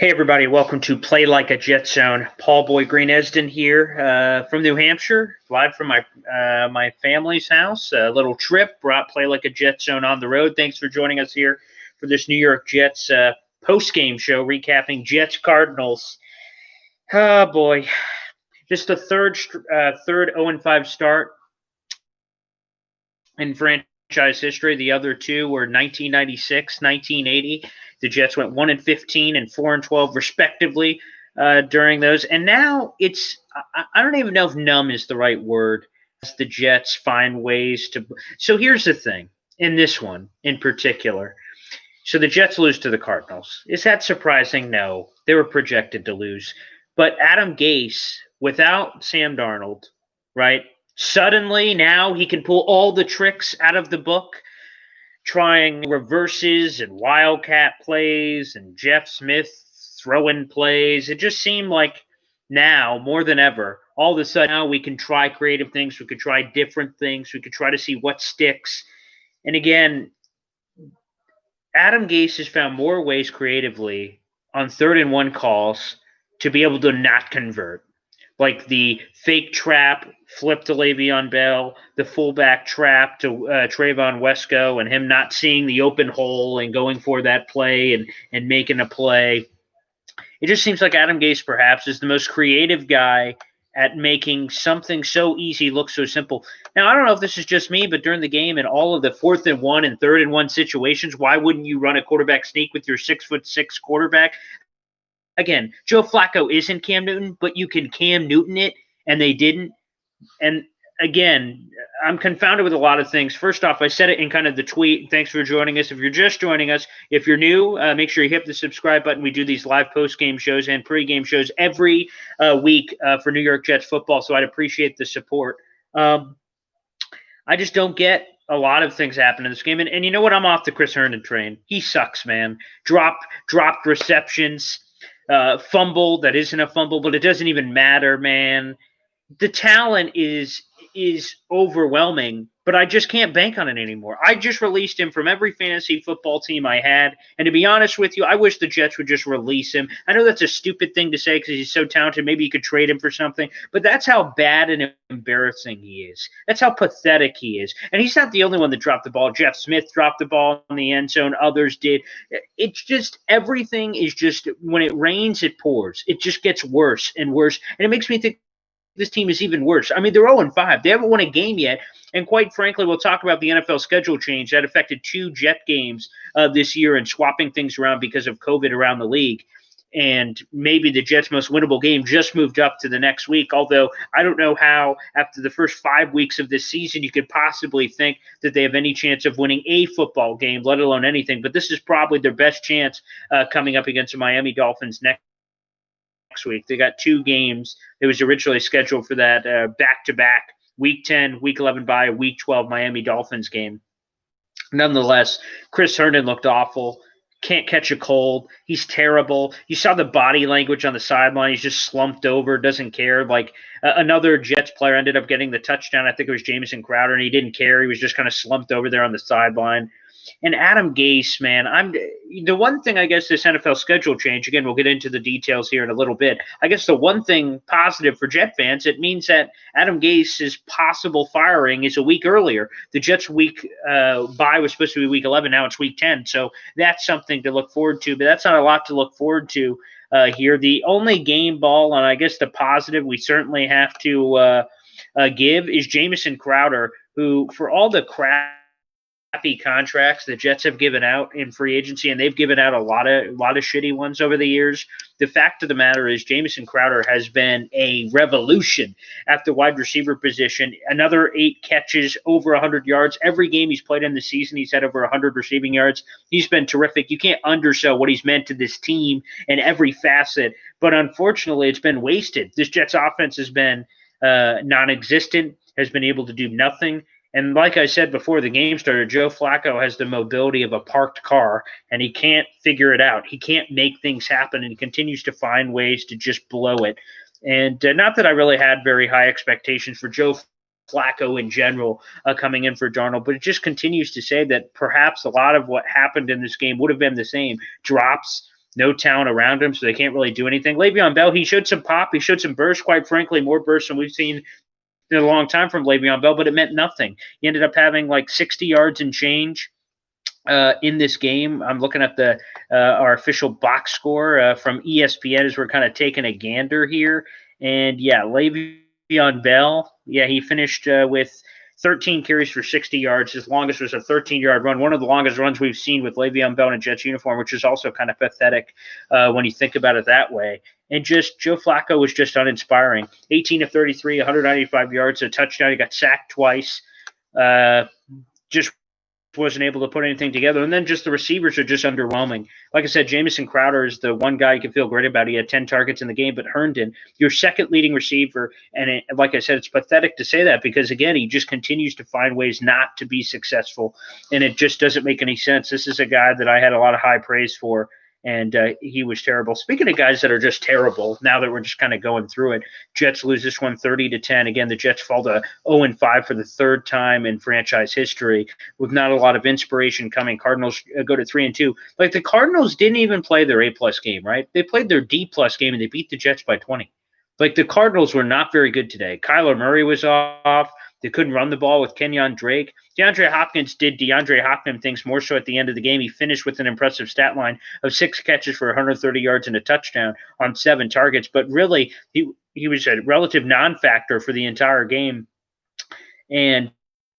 Hey everybody, welcome to Play Like a Jet Zone. Paul Boy Greene Esden here from New Hampshire, live from my family's house. A little trip, brought Play Like a Jet Zone on the road. Thanks for joining us here for this New York Jets post-game show recapping Jets Cardinals. Oh boy, just the third 0-5 start in franchise history. The other two were 1996, 1980. The Jets went 1-15 and 4-12 respectively during those. And now I don't even know if numb is the right word. As the Jets find ways to. So here's the thing in this one in particular. So the Jets lose to the Cardinals. Is that surprising? No. They were projected to lose. But Adam Gase, without Sam Darnold, right? Suddenly now he can pull all the tricks out of the book, trying reverses and wildcat plays and Jeff Smith throw-in plays. It just seemed like now, more than ever, all of a sudden now we can try creative things. We could try different things. We could try to see what sticks. And again, Adam Gase has found more ways creatively on 3rd-and-1 calls to be able to not convert. Like the fake trap, flip to Le'Veon Bell, the fullback trap to Trayvon Wesco, and him not seeing the open hole and going for that play and making a play. It just seems like Adam Gase perhaps is the most creative guy at making something so easy look so simple. Now, I don't know if this is just me, but during the game and all of the 4th-and-1 and 3rd-and-1 situations, why wouldn't you run a quarterback sneak with your 6'6" quarterback? Again, Joe Flacco isn't Cam Newton, but you can Cam Newton it, and they didn't. And again, I'm confounded with a lot of things. First off, I said it in kind of the tweet. Thanks for joining us. If you're just joining us, if you're new, make sure you hit the subscribe button. We do these live post-game shows and pre-game shows every week for New York Jets football, so I'd appreciate the support. I just don't get a lot of things happen in this game. And you know what? I'm off the Chris Herndon train. He sucks, man. Dropped receptions. Fumble that isn't a fumble, but it doesn't even matter, man. The talent is overwhelming, but I just can't bank on it anymore. I just released him from every fantasy football team I had, and to be honest with you, I wish the Jets would just release him. I know that's a stupid thing to say because he's so talented. Maybe you could trade him for something, but that's how bad and embarrassing he is. That's how pathetic he is. And he's not the only one that dropped the ball. Jeff Smith dropped the ball in the end zone. Others did. It's just everything is just when it rains, it pours. It just gets worse and worse, and it makes me think this team is even worse. I mean, they're 0-5. They haven't won a game yet. And quite frankly, we'll talk about the NFL schedule change that affected 2 Jet games this year and swapping things around because of COVID around the league. And maybe the Jets' most winnable game just moved up to the next week, although I don't know how after the first 5 weeks of this season you could possibly think that they have any chance of winning a football game, let alone anything. But this is probably their best chance coming up against the Miami Dolphins next week. They got 2 games. It was originally scheduled for that back-to-back Week 10, Week 11 bye, Week 12 Miami Dolphins game. Nonetheless, Chris Herndon looked awful. Can't catch a cold. He's terrible. You saw the body language on the sideline. He's just slumped over, doesn't care. Like another Jets player ended up getting the touchdown. I think it was Jamison Crowder, and he didn't care. He was just kind of slumped over there on the sideline. And Adam Gase, man, the one thing I guess this NFL schedule change, again, we'll get into the details here in a little bit. I guess the one thing positive for Jet fans, it means that Adam Gase's possible firing is a week earlier. The Jets' week bye was supposed to be Week 11. Now it's Week 10. So that's something to look forward to. But that's not a lot to look forward to here. The only game ball, and I guess the positive we certainly have to give is Jamison Crowder, who, for all the crappy contracts the Jets have given out in free agency, and they've given out a lot of shitty ones over the years. The fact of the matter is Jamison Crowder has been a revolution at the wide receiver position. Another 8 catches, over 100 yards. Every game he's played in the season, he's had over 100 receiving yards. He's been terrific. You can't undersell what he's meant to this team in every facet, but unfortunately it's been wasted. This Jets offense has been non-existent, has been able to do nothing. And like I said before the game started, Joe Flacco has the mobility of a parked car, and he can't figure it out. He can't make things happen, and he continues to find ways to just blow it. And not that I really had very high expectations for Joe Flacco in general coming in for Darnold, but it just continues to say that perhaps a lot of what happened in this game would have been the same. Drops, no talent around him, so they can't really do anything. Le'Veon Bell, he showed some pop. He showed some burst, quite frankly, more burst than we've seen in a long time from Le'Veon Bell, but it meant nothing. He ended up having like 60 yards and change in this game. I'm looking at the our official box score from ESPN as we're kind of taking a gander here. And yeah, Le'Veon Bell, yeah, he finished with 13 carries for 60 yards. His longest was a 13-yard run, one of the longest runs we've seen with Le'Veon Bell in a Jets uniform, which is also kind of pathetic when you think about it that way. And just Joe Flacco was just uninspiring. 18 of 33, 195 yards, a touchdown. He got sacked twice. Just wasn't able to put anything together. And then just the receivers are just underwhelming. Like I said, Jamison Crowder is the one guy you can feel great about. He had 10 targets in the game, but Herndon, your second leading receiver, and like I said, it's pathetic to say that because, again, he just continues to find ways not to be successful, and it just doesn't make any sense. This is a guy that I had a lot of high praise for, and he was terrible. Speaking of guys that are just terrible, now that we're just kind of going through it, Jets lose this one 30-10. Again, the Jets fall to 0-5 for the third time in franchise history with not a lot of inspiration coming. Cardinals go to 3-2. Like the Cardinals didn't even play their A-plus game, right? They played their D-plus game, and they beat the Jets by 20. Like the Cardinals were not very good today. Kyler Murray was off. They couldn't run the ball with Kenyon Drake. DeAndre Hopkins did DeAndre Hopkins things more so at the end of the game. He finished with an impressive stat line of 6 catches for 130 yards and a touchdown on 7 targets. But really, he was a relative non-factor for the entire game. And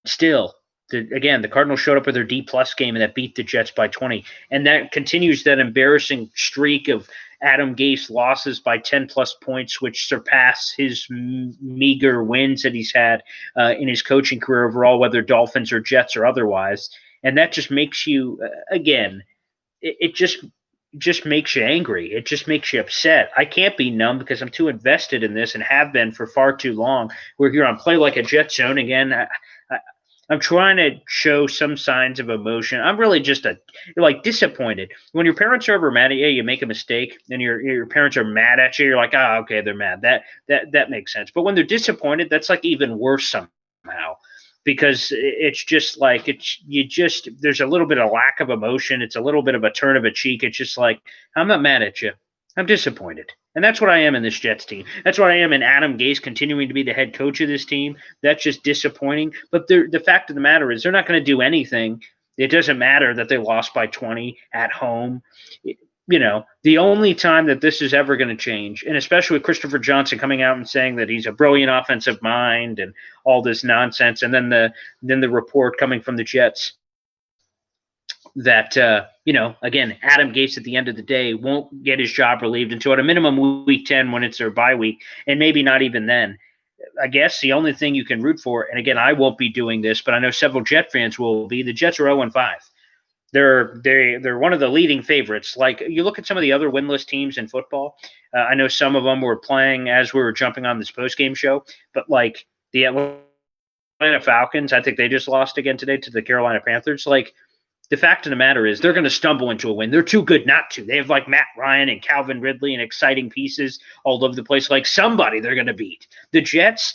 still, the Cardinals showed up with their D-plus game and that beat the Jets by 20. And that continues that embarrassing streak of Adam Gase losses by 10-plus points, which surpass his meager wins that he's had in his coaching career overall, whether Dolphins or Jets or otherwise. And that just makes you, again, it just makes you angry. It just makes you upset. I can't be numb because I'm too invested in this and have been for far too long. We're here on Play Like a Jet Zone again. I'm trying to show some signs of emotion. I'm really just disappointed. When your parents are ever mad at you, you make a mistake, and your parents are mad at you. You're like, oh, okay, they're mad. That makes sense. But when they're disappointed, that's like even worse somehow, because it's just like there's a little bit of lack of emotion. It's a little bit of a turn of a cheek. It's just like, I'm not mad at you. I'm disappointed. And that's what I am in this Jets team. That's what I am in Adam Gase continuing to be the head coach of this team. That's just disappointing. But the fact of the matter is they're not going to do anything. It doesn't matter that they lost by 20 at home. The only time that this is ever going to change, and especially with Christopher Johnson coming out and saying that he's a brilliant offensive mind and all this nonsense, and then the report coming from the Jets that, again, Adam Gase at the end of the day won't get his job relieved until at a minimum week 10 when it's their bye week, and maybe not even then. I guess the only thing you can root for, and again, I won't be doing this, but I know several Jet fans will be, the Jets are 0-5. They're one of the leading favorites. Like, you look at some of the other winless teams in football. I know some of them were playing as we were jumping on this postgame show, but like the Atlanta Falcons, I think they just lost again today to the Carolina Panthers. Like, the fact of the matter is they're going to stumble into a win. They're too good not to. They have like Matt Ryan and Calvin Ridley and exciting pieces all over the place. Like somebody they're going to beat. The Jets,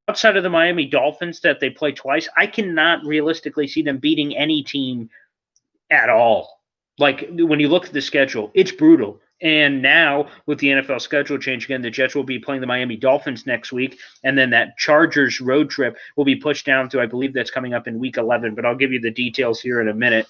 outside of the Miami Dolphins that they play twice, I cannot realistically see them beating any team at all. Like when you look at the schedule, it's brutal. And now with the NFL schedule change again, the Jets will be playing the Miami Dolphins next week. And then that Chargers road trip will be pushed down to, I believe that's coming up in week 11. But I'll give you the details here in a minute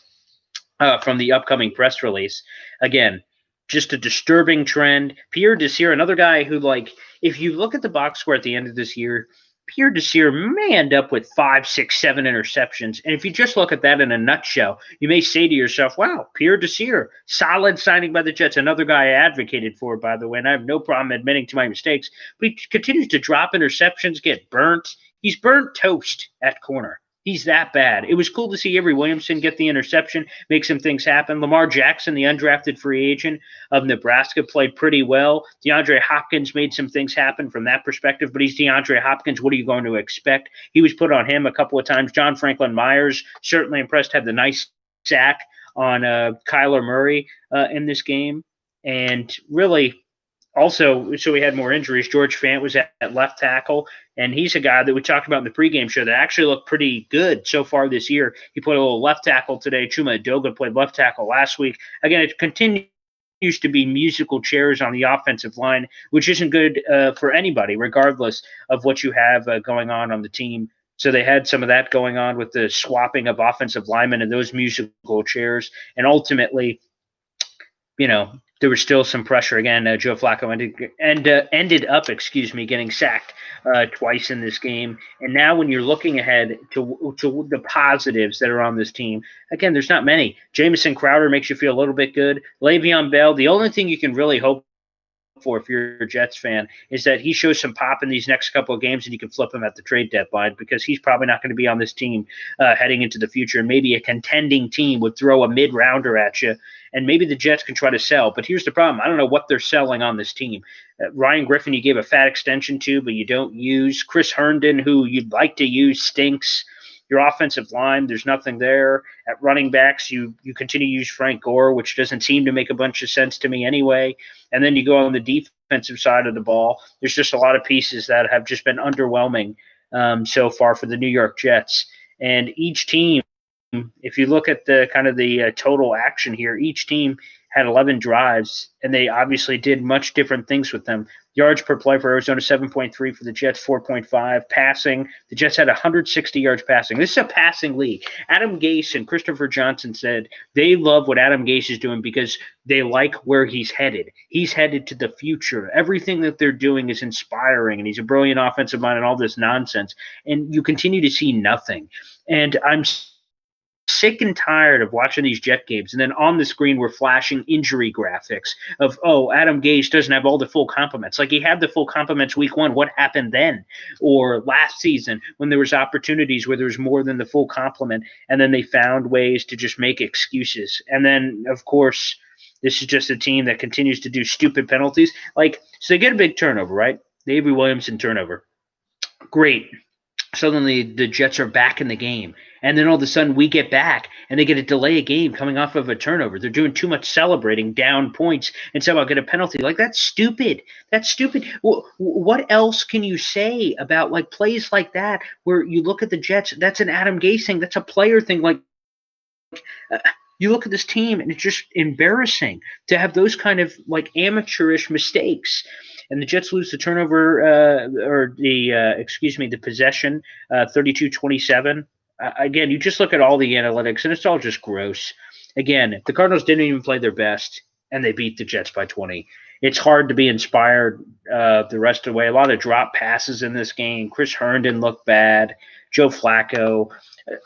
from the upcoming press release. Again, just a disturbing trend. Pierre Desir, another guy who, like, if you look at the box score at the end of this year, Pierre Desir may end up with 5, 6, 7 interceptions. And if you just look at that in a nutshell, you may say to yourself, wow, Pierre Desir, solid signing by the Jets. Another guy I advocated for, by the way, and I have no problem admitting to my mistakes. But he continues to drop interceptions, get burnt. He's burnt toast at corner. He's that bad. It was cool to see Avery Williamson get the interception, make some things happen. Lamar Jackson, the undrafted free agent of Nebraska, played pretty well. DeAndre Hopkins made some things happen from that perspective, but he's DeAndre Hopkins. What are you going to expect? He was put on him a couple of times. John Franklin Myers, certainly impressed, had the nice sack on Kyler Murray in this game. And really, also, so we had more injuries. George Fant was at left tackle, and he's a guy that we talked about in the pregame show that actually looked pretty good so far this year. He played a little left tackle today. Chuma Edoga played left tackle last week. Again, it continues to be musical chairs on the offensive line, which isn't good for anybody, regardless of what you have going on the team. So they had some of that going on with the swapping of offensive linemen and those musical chairs. And ultimately, there was still some pressure. Again, Joe Flacco ended up, getting sacked twice in this game. And now when you're looking ahead to the positives that are on this team, again, there's not many. Jamison Crowder makes you feel a little bit good. Le'Veon Bell, the only thing you can really hope for if you're a Jets fan is that he shows some pop in these next couple of games and you can flip him at the trade deadline, because he's probably not going to be on this team heading into the future. And maybe a contending team would throw a mid-rounder at you, and maybe the Jets can try to sell. But here's the problem. I don't know what they're selling on this team. Ryan Griffin, you gave a fat extension to, but you don't use. Chris Herndon, who you'd like to use, stinks. Your offensive line, there's nothing there. At running backs, you continue to use Frank Gore, which doesn't seem to make a bunch of sense to me anyway. And then you go on the defensive side of the ball. There's just a lot of pieces that have just been underwhelming so far for the New York Jets. And each team, if you look at the kind of the total action here, each team had 11 drives, and they obviously did much different things with them. Yards per play for Arizona, 7.3 for the Jets, 4.5. Passing, the Jets had 160 yards passing. This is a passing league. Adam Gase and Christopher Johnson said they love what Adam Gase is doing because they like where he's headed. He's headed to the future. Everything that they're doing is inspiring, and he's a brilliant offensive mind and all this nonsense. And you continue to see nothing. And I'm sick and tired of watching these Jet games, and then on the screen we're flashing injury graphics of, Adam Gase doesn't have all the full complements. Like, he had the full complements week one. What happened then? Or last season when there was opportunities where there was more than the full complement, and then they found ways to just make excuses. And then, of course, this is just a team that continues to do stupid penalties. So they get a big turnover, right? The Avery Williamson turnover. Great. Suddenly the Jets are back in the game. And then all of a sudden we get back and they get a delay a game coming off of a turnover. They're doing too much celebrating down points and somehow get a penalty. That's stupid. That's stupid. What else can you say about plays like that where you look at the Jets? That's an Adam Gase thing. That's a player thing. You look at this team and it's just embarrassing to have those kind of amateurish mistakes. And the Jets lose the turnover, the possession, 32-27. Again, you just look at all the analytics, and it's all just gross. Again, the Cardinals didn't even play their best, and they beat the Jets by 20. It's hard to be inspired the rest of the way. A lot of drop passes in this game. Chris Herndon looked bad. Joe Flacco.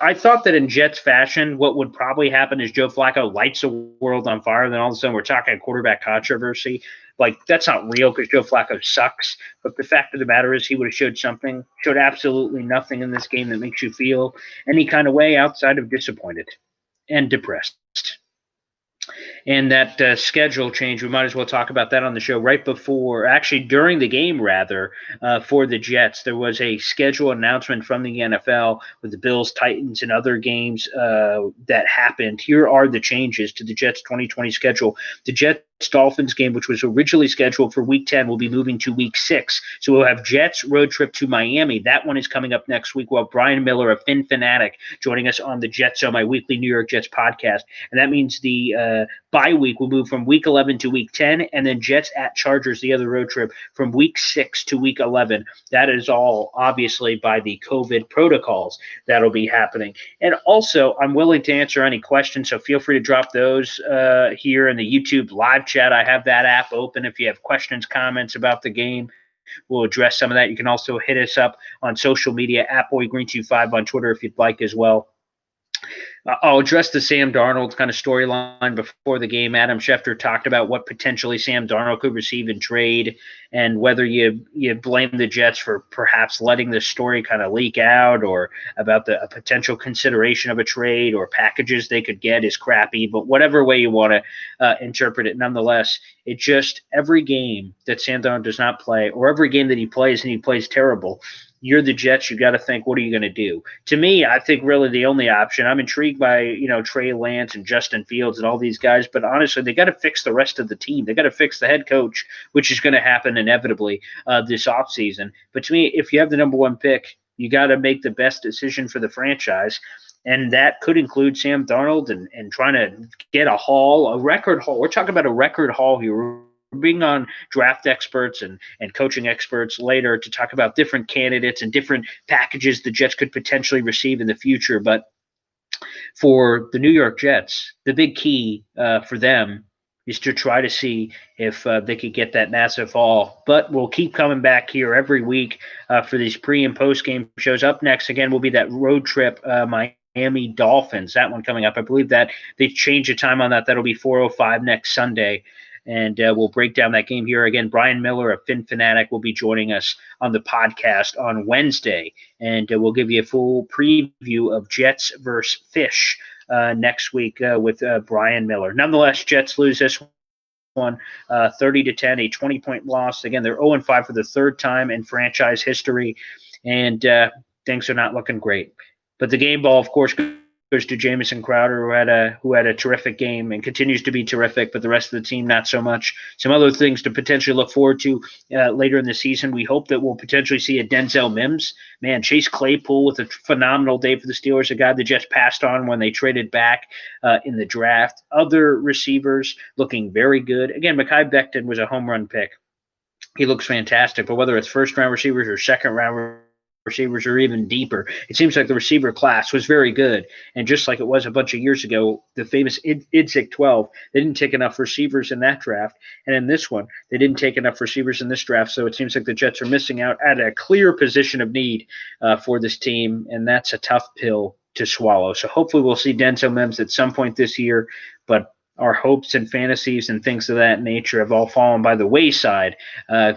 I thought that in Jets fashion, what would probably happen is Joe Flacco lights the world on fire, and then all of a sudden we're talking quarterback controversy. That's not real because Joe Flacco sucks. But the fact of the matter is he would have showed absolutely nothing in this game that makes you feel any kind of way outside of disappointed and depressed. And that schedule change, we might as well talk about that on the show right before, actually during the game rather, for the Jets. There was a schedule announcement from the NFL with the Bills, Titans, and other games that happened. Here are the changes to the Jets 2020 schedule. The Jets-Dolphins game, which was originally scheduled for Week 10, will be moving to Week 6. So we'll have Jets road trip to Miami. That one is coming up next week. We'll have Brian Miller, a Fin Fanatic, joining us on the Jets Show, my weekly New York Jets podcast. And that means the bye week will move from Week 11 to Week 10, and then Jets at Chargers, the other road trip, from Week 6 to Week 11. That is all obviously by the COVID protocols that'll be happening. And also, I'm willing to answer any questions, so feel free to drop those here in the YouTube live chat. I have that app open. If you have questions, comments about the game, we'll address some of that. You can also hit us up on social media, @BoyGreen25 on Twitter if you'd like as well. I'll address the Sam Darnold kind of storyline before the game. Adam Schefter talked about what potentially Sam Darnold could receive in trade and whether you blame the Jets for perhaps letting this story kind of leak out, or about a potential consideration of a trade or packages they could get is crappy. But whatever way you want to interpret it, nonetheless, it just every game that Sam Darnold does not play, or every game that he plays and he plays terrible, you're the Jets. You got to think, what are you going to do? To me, I think really the only option. I'm intrigued by Trey Lance and Justin Fields and all these guys, but honestly, they got to fix the rest of the team. They got to fix the head coach, which is going to happen inevitably this offseason. But to me, if you have the number one pick, you got to make the best decision for the franchise. And that could include Sam Darnold and trying to get a record haul. We're talking about a record haul here. We're being on draft experts and coaching experts later to talk about different candidates and different packages the Jets could potentially receive in the future. But for the New York Jets, the big key for them is to try to see if they could get that massive haul. But we'll keep coming back here every week for these pre and post game shows. Up next, again, will be that road trip, Miami Dolphins. That one coming up. I believe that they changed the time on that. That'll be 4:05 next Sunday. And we'll break down that game here. Again, Brian Miller of Fin Fanatic will be joining us on the podcast on Wednesday. And we'll give you a full preview of Jets versus Fish next week with Brian Miller. Nonetheless, Jets lose this one 30-10, a 20-point loss. Again, they're 0-5 for the third time in franchise history, and things are not looking great. But the game ball, of course, goes to Jamison Crowder, who had a terrific game and continues to be terrific, but the rest of the team not so much. Some other things to potentially look forward to later in the season. We hope that we'll potentially see a Denzel Mims. Man, Chase Claypool with a phenomenal day for the Steelers, a guy that just passed on when they traded back in the draft. Other receivers looking very good. Again, Mekhi Becton was a home run pick. He looks fantastic, but whether it's first-round receivers or second-round receivers or even deeper, it seems like the receiver class was very good. And just like it was a bunch of years ago, the famous IDSIC 12, they didn't take enough receivers in that draft. And in this one, they didn't take enough receivers in this draft. So it seems like the Jets are missing out at a clear position of need for this team. And that's a tough pill to swallow. So hopefully we'll see Denzel Mims at some point this year. But our hopes and fantasies and things of that nature have all fallen by the wayside,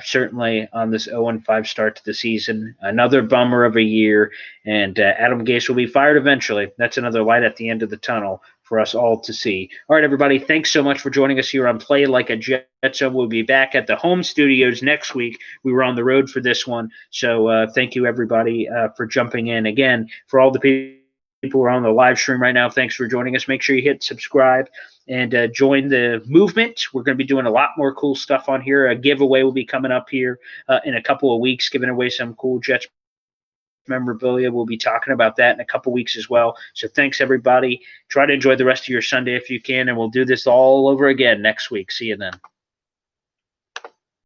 certainly on this 0-5 start to the season. Another bummer of a year, and Adam Gase will be fired eventually. That's another light at the end of the tunnel for us all to see. All right, everybody, thanks so much for joining us here on Play Like a Jet. So we'll be back at the home studios next week. We were on the road for this one, so thank you, everybody, for jumping in. Again, for all the people who are on the live stream right now, thanks for joining us. Make sure you hit subscribe and join the movement. We're going to be doing a lot more cool stuff on here. A giveaway will be coming up here in a couple of weeks, giving away some cool Jets memorabilia. We'll be talking about that in a couple of weeks as well. So thanks, everybody. Try to enjoy the rest of your Sunday if you can, and we'll do this all over again next week. See you then.